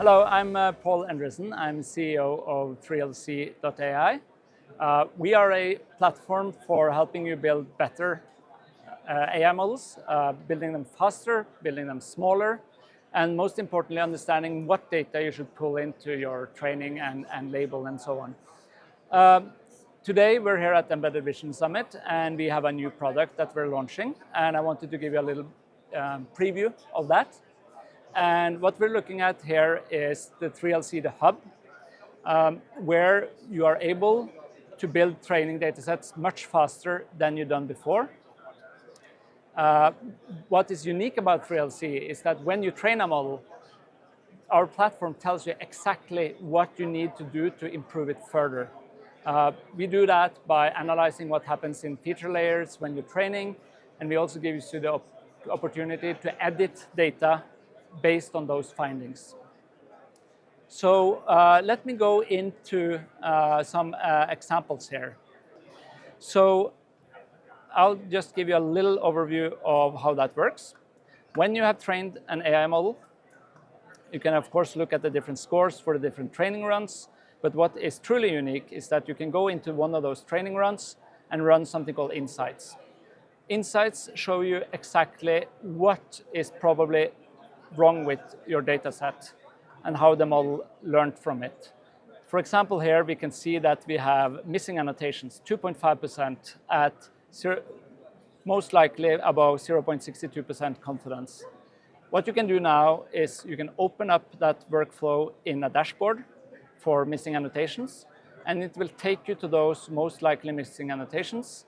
Hello, I'm Paul Andresen. I'm CEO of 3LC.ai. We are a platform for helping you build better AI models, building them faster, building them smaller, and most importantly, understanding what data you should pull into your training and label and so on. Today, we're here at the Embedded Vision Summit, and we have a new product that we're launching, and I wanted to give you a little preview of that. And what we're looking at here is the 3LC, the hub, where you are able to build training datasets much faster than you've done before. What is unique about 3LC is that when you train a model, our platform tells you exactly what you need to do to improve it further. We do that by analyzing what happens in feature layers when you're training, and we also give you the opportunity to edit data based on those findings. So let me go into some examples here. So I'll just give you a little overview of how that works. When you have trained an AI model, you can of course look at the different scores for the different training runs, but what is truly unique is that you can go into one of those training runs and run something called insights. Insights show you exactly what is probably wrong with your data set and how the model learned from it. For example, here we can see that we have missing annotations, 2.5% at most likely above 0.62% confidence. What you can do now is you can open up that workflow in a dashboard for missing annotations, and it will take you to those most likely missing annotations,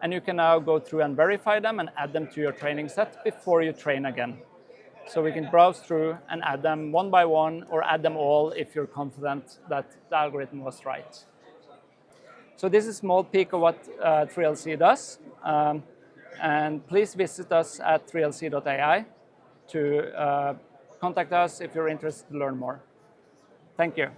and you can now go through and verify them and add them to your training set before you train again. So we can browse through and add them one by one, or add them all if you're confident that the algorithm was right. So this is a small peek of what 3LC does. And please visit us at 3lc.ai to contact us if you're interested to learn more. Thank you.